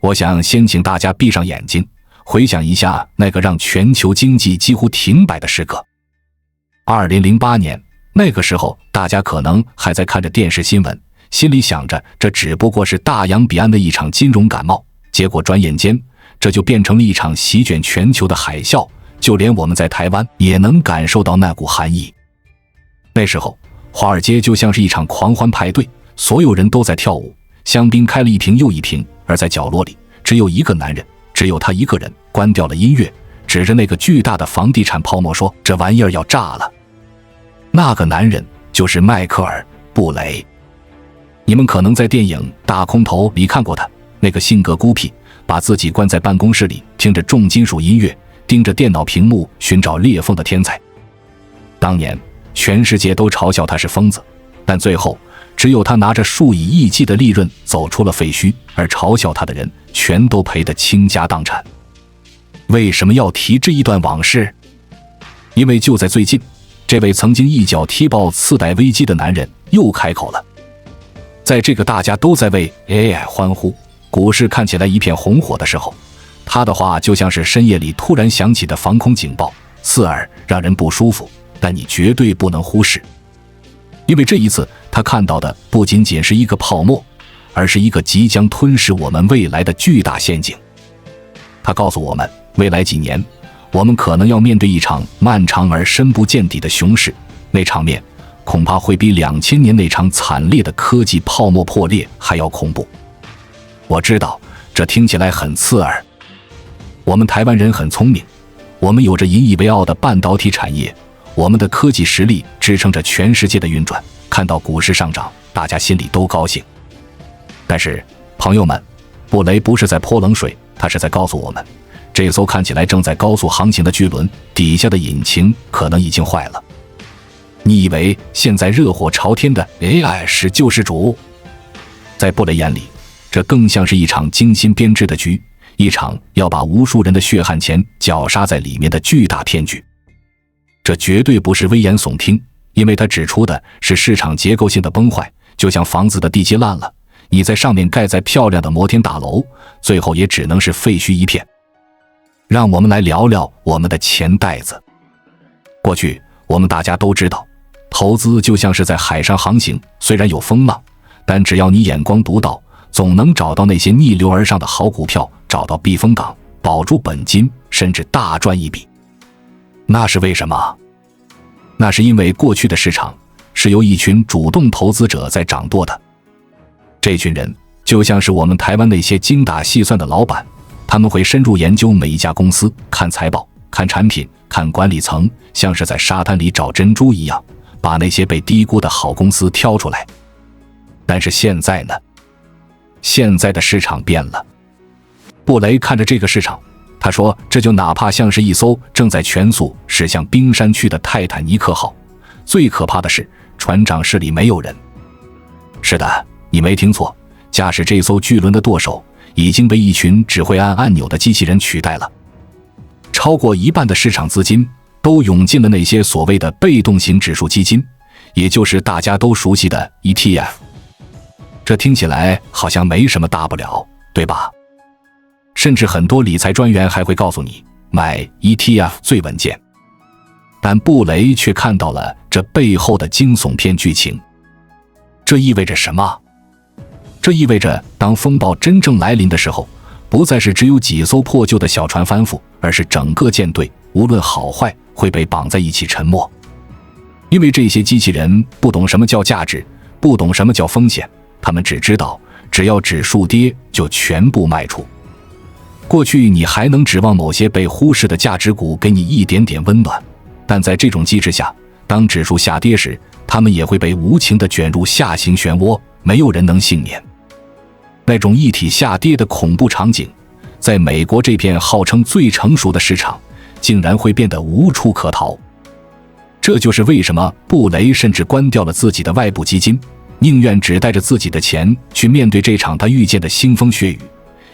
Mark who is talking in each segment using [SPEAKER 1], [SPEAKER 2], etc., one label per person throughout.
[SPEAKER 1] 我想先請大家閉上眼睛，回想一下那個讓全球經濟幾乎停擺的時刻。2008年，那個時候大家可能還在看着電視新聞，心裡想着這只不過是大洋彼岸的一場金融感冒，結果轉眼間這就變成了一場席捲全球的海嘯，就連我們在台灣也能感受到那股寒意。那時候華爾街就像是一場狂歡派對，所有人都在跳舞，香檳開了一瓶又一瓶，而在角落裡只有一個男人，只有他一个人關掉了音樂，指着那個巨大的房地產泡沫說，這玩意兒要炸了。那個男人就是邁克爾·布雷。你們可能在電影《大空頭》裡看過他，那個性格孤僻，把自己關在辦公室裡，聽着重金屬音樂，盯着電腦屏幕尋找裂縫的天才。當年全世界都嘲笑他是瘋子，但最後只有他拿着數以億計的利潤走出了廢墟，而嘲笑他的人全都賠得傾家蕩產。為什麼要提這一段往事？因為就在最近，這位曾經一腳踢爆次貸危機的男人又開口了。在這個大家都在為 AI 歡呼，股市看起來一片紅火的時候，他的話就像是深夜裡突然響起的防空警報，刺耳，讓人不舒服，但你絕對不能忽視。因為這一次他看到的不僅僅是一個泡沫，而是一個即將吞噬我們未來的巨大陷阱。他告訴我們，未來幾年我們可能要面对一場漫長而深不見底的熊市，那場面恐怕會比2000年那場慘烈的科技泡沫破裂還要恐怖。我知道這聽起來很刺耳，我們台灣人很聰明，我們有着引以為傲的半導體產業，我們的科技實力支撐着全世界的運轉，看到股市上漲，大家心裡都高興。但是朋友們，布雷不是在潑冷水，他是在告訴我們，這艘看起來正在高速航行的巨輪底下的引擎可能已經壞了。你以為現在熱火朝天的 AI 是救世主？在布雷眼裡，這更像是一場精心編織的局，一場要把無數人的血汗錢絞殺在裡面的巨大騙局。這絕對不是危言聳聽，因為他指出的是市場結構性的崩壞，就像房子的地基爛了，你在上面蓋再漂亮的摩天大樓，最後也只能是廢墟一片。讓我們來聊聊我們的錢袋子。過去我們大家都知道，投資就像是在海上航行，雖然有風浪，但只要你眼光獨到，總能找到那些逆流而上的好股票，找到避風港，保住本金，甚至大賺一筆。那是為什麼？那是因為過去的市場是由一群主動投資者在掌舵的。這群人就像是我們台灣那些精打細算的老闆，他們會深入研究每一家公司，看財報，看產品，看管理層，像是在沙灘裡找珍珠一樣，把那些被低估的好公司挑出來。但是現在呢？現在的市場變了。布雷看着這個市場，他說，這就哪怕像是一艘正在全速駛向冰山區的泰坦尼克號，最可怕的是船長室裡沒有人。是的，你沒聽錯，駕駛這艘巨輪的舵手已經被一群只會按按鈕的機器人取代了。超過一半的市場資金都湧進了那些所謂的被動型指數基金，也就是大家都熟悉的 ETF。 這聽起來好像沒什麼大不了，對吧？甚至很多理財專員還會告訴你，買 ETF 最穩健。但布雷卻看到了這背後的驚悚片劇情。這意味着什麼？這意味着當風暴真正來臨的時候，不再是只有幾艘破舊的小船翻覆，而是整個艦隊無論好壞會被綁在一起沉沒。因為這些機器人不懂什麼叫價值，不懂什麼叫風險，他們只知道只要指數跌就全部賣出。過去你還能指望某些被忽視的價值股給你一點點溫暖，但在這種機制下，當指數下跌時，他們也會被無情地捲入下行漩渦，沒有人能幸免。那種一體下跌的恐怖場景，在美國這片號稱最成熟的市場，竟然會變得無處可逃。這就是為什麼布雷甚至關掉了自己的外部基金，寧願只帶着自己的錢去面對這場他遇見的腥風血雨，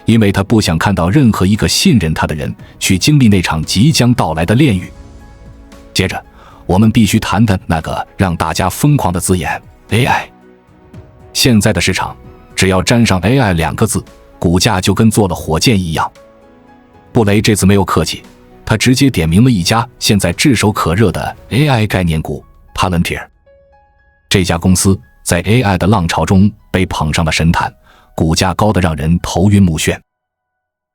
[SPEAKER 1] 因為他不想看到任何一個信任他的人去經歷那場即將到來的煉獄。接着，我們必須談談那個讓大家瘋狂的字眼 AI。 現在的市場只要沾上 AI 2個字，股價就跟坐了火箭一樣。布雷這次沒有客氣，他直接點名了一家現在炙手可熱的 AI 概念股 Palantir。這家公司在 AI 的浪潮中被捧上了神壇，股價高得讓人頭暈目眩。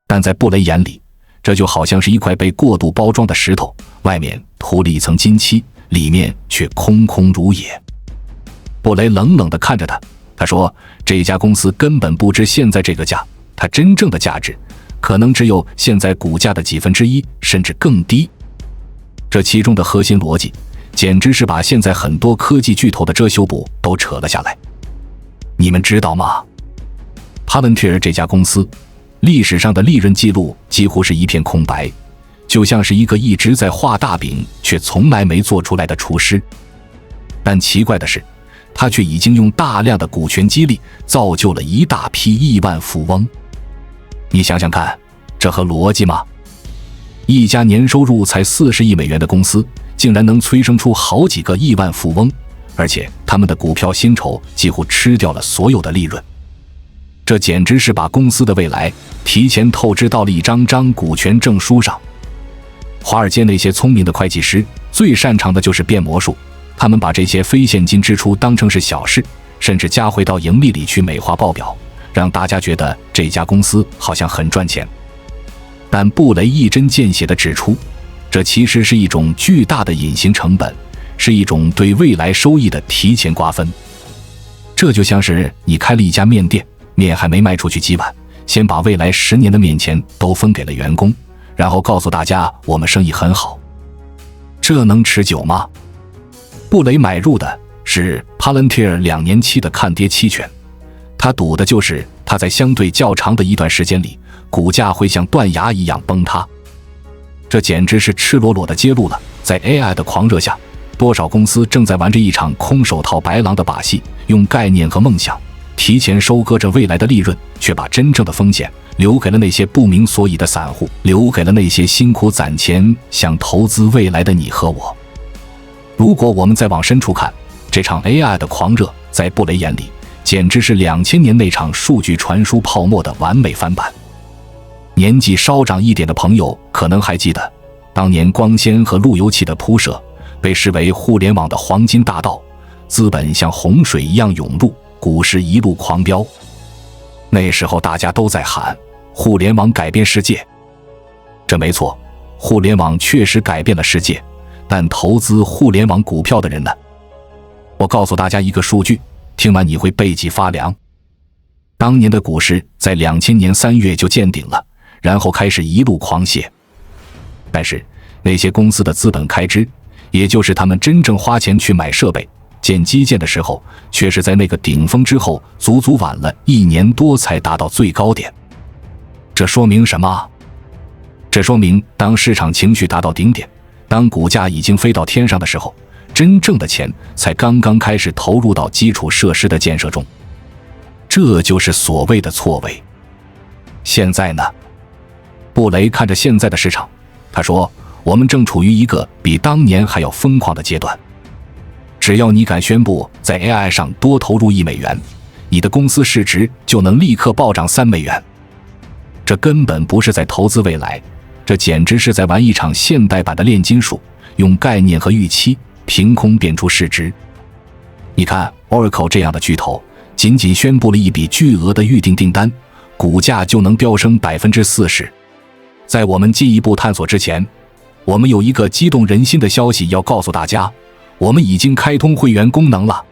[SPEAKER 1] 但在布雷眼裡，這就好像是一塊被過度包裝的石頭，外面塗了一層金漆，裡面卻空空如也。布雷冷冷地看着他說，這家公司根本不值现在這個價，它真正的價值可能只有現在股價的1/10，甚至更低。這其中的核心邏輯簡直是把現在很多科技巨頭的遮羞布都扯了下來。你們知道嗎？ Palantir 這家公司歷史上的利潤記錄幾乎是一片空白，就像是一個一直在畫大餅卻從來沒做出來的廚師。但奇怪的是，他卻已經用大量的股权激勵造就了一大批億萬富翁。你想想看，這合邏輯嗎？一家年收入才40億美元的公司，竟然能催生出好幾個億萬富翁，而且他們的股票薪酬幾乎吃掉了所有的利潤。這簡直是把公司的未來提前透支到了一張张股权證書上。華爾街那些聰明的会計師最擅長的就是變魔術，他們把這些非現金支出當成是小事，甚至加回到盈利裡去美化報表，讓大家覺得這家公司好像很賺錢。但布雷一針見血地指出，這其實是一種巨大的隱形成本，是一種對未来收益的提前瓜分。這就像是你開了一家麵店，面還沒賣出去幾碗，先把未來10年的面錢都分給了員工，然後告訴大家我們生意很好，這能持久嗎？布雷買入的是 Palantir 2年期的看跌期权，他賭的就是他在相对較長的一段时間裡，股價會像斷崖一樣崩塌。這簡直是赤裸裸地揭露了在 AI 的狂熱下，多少公司正在玩着一場空手套白狼的把戲，用概念和夢想提前收割着未来的利潤，卻把真正的風險留給了那些不明所以的散戶，留給了那些辛苦攢錢想投資未來的你和我。如果我們再往深處看，這場 AI 的狂熱在布雷眼裡簡直是2000年那場數據傳輸泡沫的完美翻版。年紀稍長一點的朋友可能還記得，當年光纖和路由器的鋪設被視為互聯網的黃金大道，資本像洪水一樣湧入，股市一路狂飆。那時候大家都在喊互聯網改變世界。這沒錯，互聯網確實改變了世界，但投資互聯網股票的人呢？我告訴大家一個數據，聽完你會背脊發涼。當年的股市在2000年3月就見頂了，然後開始一路狂瀉。但是那些公司的資本開支，也就是他们真正花錢去買設備、建基建的時候，卻是在那個頂峰之後足足晚了1年多才達到最高點。這說明什麼？這說明當市場情緒達到頂點，當股價已經飛到天上的時候，真正的錢才剛剛開始投入到基礎設施的建設中。這就是所謂的錯位。現在呢？布雷看着現在的市場，他說，我們正處於一個比當年還要瘋狂的階段。只要你敢宣布在 AI 上多投入1美元，你的公司市值就能立刻暴漲3美元。這根本不是在投資未來，這簡直是在玩一場現代版的煉金術，用概念和預期憑空變出市值。你看 Oracle 這樣的巨頭，僅僅宣布了一筆巨額的預訂訂單，股價就能飆升40%。在我們進一步探索之前，我們有一個激動人心的消息要告訴大家，我們已經開通會員功能了。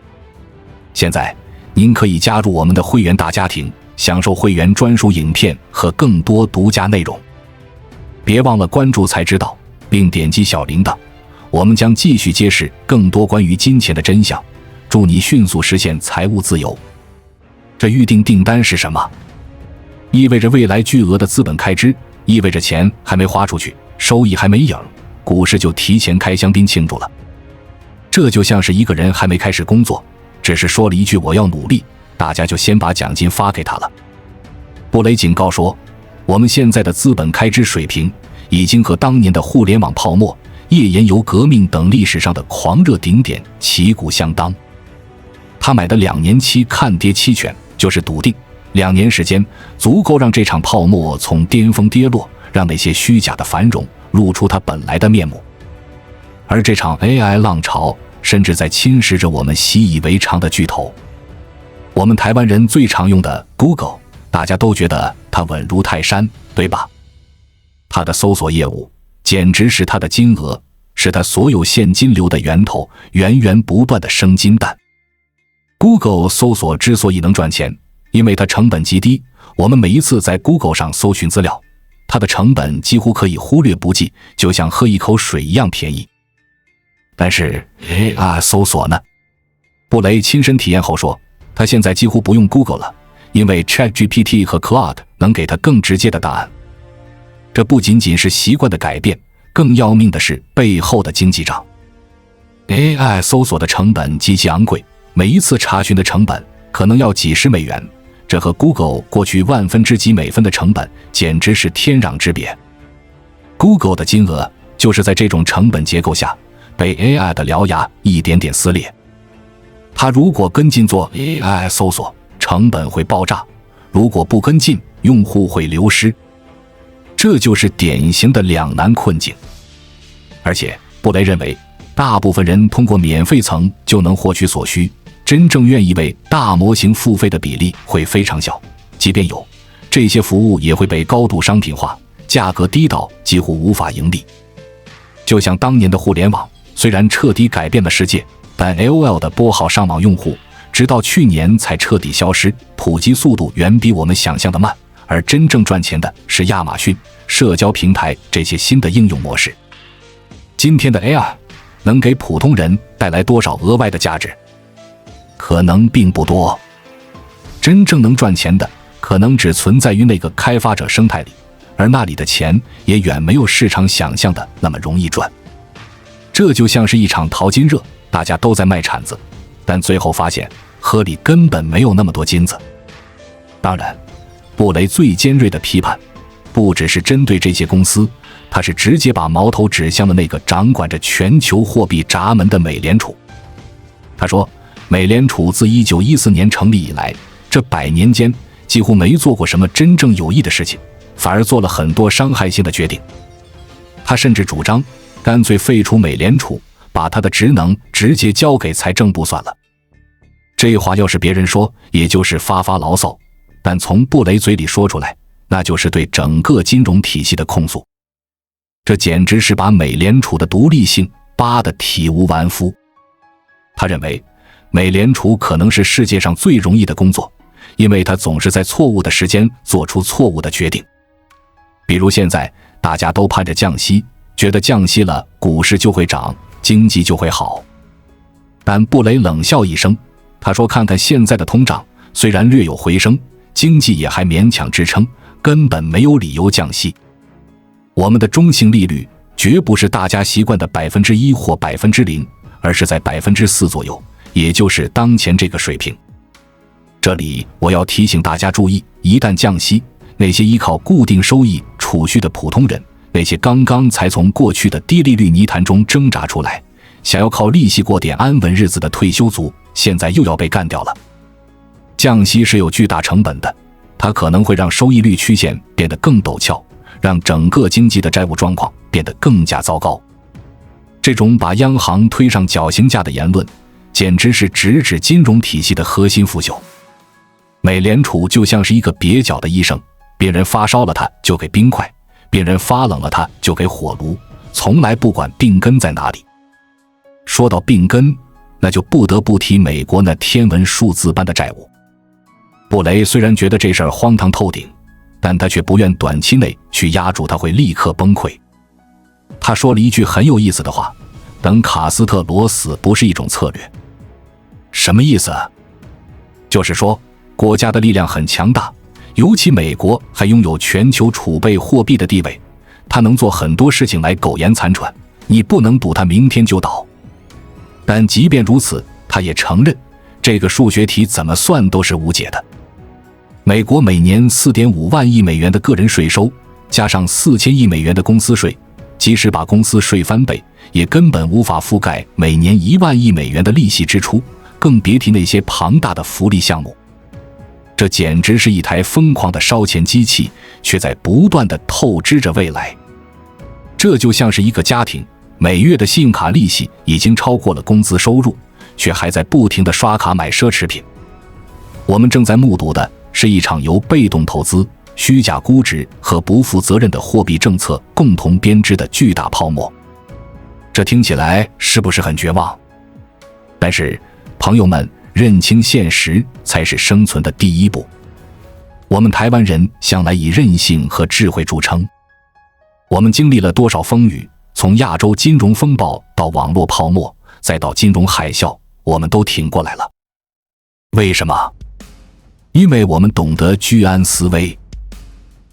[SPEAKER 1] 現在您可以加入我們的會員大家庭，享受會員專屬影片和更多獨家內容。別忘了關注才知道，並點擊小鈴鐺，我們將繼續揭示更多關於金錢的真相，祝你迅速實現財務自由。這預訂訂單是什麼？意味着未來巨額的資本開支，意味着錢還沒花出去，收益還沒影，股市就提前開香檳慶祝了。這就像是一個人還沒開始工作，只是說了一句我要努力，大家就先把獎金發給他了。布雷警告說，我們現在的資本開支水平已經和當年的互聯網泡沫、页岩油革命等歷史上的狂熱頂點旗鼓相當。他買的2年期看跌期权就是篤定， 2年時間足夠讓這場泡沫從巔峰跌落，讓那些虛假的繁榮露出它本來的面目。而這場 AI 浪潮甚至在侵蝕着我們習以為常的巨頭。我們台灣人最常用的 Google， 大家都覺得它穩如泰山，對吧？它的搜索業務簡直是它的金額，是它所有現金流的源頭，源源不斷的生金蛋。Google 搜索之所以能賺錢，因為它成本極低。我們每一次在 Google 上搜尋資料，它的成本幾乎可以忽略不計，就像喝一口水一樣便宜。但是 AI 搜索呢？布雷親身體驗後說，他現在几乎不用 Google 了，因為 ChatGPT 和 Claude 能給他更直接的答案。這不僅僅是習慣的改變，更要命的是背後的經濟賬。AI 搜索的成本極其昂貴，每一次查詢的成本可能要幾十美元，這和 Google 過去萬分之幾美分的成本簡直是天壤之別。Google 的金額就是在這種成本結構下被 AI 的獠牙一點點撕裂。它如果跟進做 AI 搜索，成本會爆炸；如果不跟進，用戶會流失。這就是典型的兩難困境。而且布雷認為，大部分人通過免費層就能獲取所需，真正願意為大模型付費的比例會非常小，即便有，這些服務也會被高度商品化，價格低到幾乎無法盈利。就像當年的互聯網，雖然徹底改變了世界，但 AOL 的撥號上網用戶直到去年才徹底消失，普及速度遠比我們想象的慢。而真正賺錢的是亞馬遜、社交平台這些新的應用模式。今天的 AI 能給普通人帶來多少額外的價值？可能並不多。真正能賺錢的，可能只存在於那個開發者生態裡，而那裡的錢也遠沒有市場想象的那麼容易賺。這就像是一場淘金熱，大家都在賣鏟子，但最後發現河裡根本沒有那麼多金子。當然，布雷最尖銳的批判不只是針對這些公司，他是直接把矛頭指向了那個掌管着全球貨幣閘門的美聯儲。他說，美聯儲自1914年成立以來，這100年間幾乎沒做過什麼真正有益的事情，反而做了很多傷害性的決定。他甚至主張乾脆廢除美聯儲，把他的職能直接交給財政部算了。這話要是別人說，也就是發發牢騷，但從布雷嘴裡說出來，那就是對整個金融體系的控訴。這簡直是把美聯儲的獨立性扒得體無完膚。他認為美聯儲可能是世界上最容易的工作，因為它總是在錯誤的時間做出錯誤的決定。比如現在大家都盼着降息，覺得降息了股市就會漲，經濟就會好。但布雷冷笑一聲，他說，看看現在的通脹，雖然略有回升，經濟也還勉強支撐，根本沒有理由降息。我們的中性利率絕不是大家習慣的1%或0%，而是在4%左右，也就是當前這個水平。這裡我要提醒大家注意，一旦降息，那些依靠固定收益儲蓄的普通人，那些剛剛才從過去的低利率泥潭中掙扎出來，想要靠利息過點安穩日子的退休族，現在又要被幹掉了。降息是有巨大成本的，它可能會讓收益率曲線變得更陡峭，讓整個經濟的債務狀況變得更加糟糕。這種把央行推上絞刑架的言論，簡直是直指金融體系的核心腐朽。美聯儲就像是一個蹩腳的醫生，別人發燒了他就給冰塊，別人發冷了他就給火爐，從來不管病根在哪裡。說到病根，那就不得不提美國那天文數字般的債務。布雷雖然覺得這事兒荒唐透頂，但他卻不願短期內去壓住他會立刻崩潰。他說了一句很有意思的話，等卡斯特羅死不是一種策略。什麼意思啊？就是說國家的力量很強大，尤其美国還擁有全球儲備貨幣的地位，他能做很多事情來苟延殘喘，你不能賭他明天就倒。但即便如此，他也承認這個數學題怎麼算都是無解的。美國每年4.5萬億美元的個人稅收，加上4000億美元的公司稅，即使把公司稅翻倍，也根本無法覆蓋每年1萬億美元的利息支出，更別提那些龐大的福利項目。這簡直是一台瘋狂的燒錢機器，卻在不斷地透支着未來。這就像是一個家庭，每月的信用卡利息已經超過了工資收入，卻還在不停地刷卡買奢侈品。我們正在目睹的是一場由被動投資、虛假估值和不負責任的貨幣政策共同編織的巨大泡沫。這聽起來是不是很絕望？但是，朋友們，認清現實才是生存的第一步。我們台灣人向來以韌性和智慧著稱，我們經歷了多少風雨，從亞洲金融風暴到網絡泡沫，再到金融海嘯，我們都挺過來了。為什麼？因為我們懂得居安思危。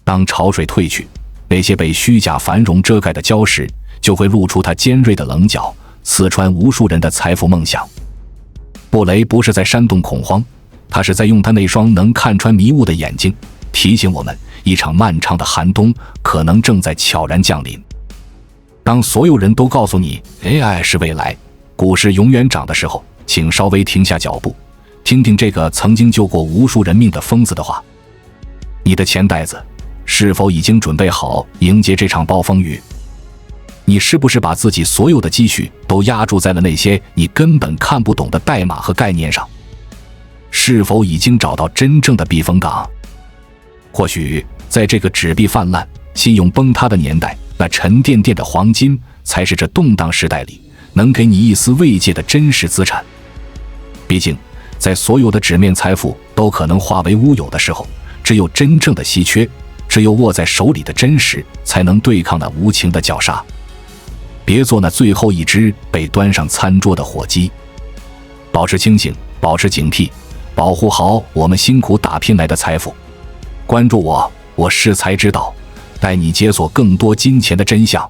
[SPEAKER 1] 當潮水退去，那些被虛假繁榮遮蓋的礁石就會露出它尖銳的棱角，刺穿無數人的財富夢想。布雷不是在煽動恐慌，他是在用他那雙能看穿迷霧的眼睛提醒我們，一場漫長的寒冬可能正在悄然降臨。當所有人都告訴你 AI 是未来，股市永遠漲的時候，請稍微停下腳步，听听這個曾經救過無數人命的瘋子的話。你的錢袋子是否已經準備好迎接這場暴風雨？你是不是把自己所有的積蓄都押注在了那些你根本看不懂的代碼和概念上？是否已經找到真正的避風港？或許在這個紙幣氾濫、信用崩塌的年代，那沉甸甸的黃金才是這動盪時代裡能給你一絲慰藉的真實資產。畢竟，在所有的紙面財富都可能化為烏有的時候，只有真正的稀缺，只有握在手裡的真實，才能對抗那無情的绞殺。別做那最後一隻被端上餐桌的火雞。保持清醒，保持警惕，保護好我們辛苦打拼來的財富。關注我，我識財之道，帶你解鎖更多金錢的真相。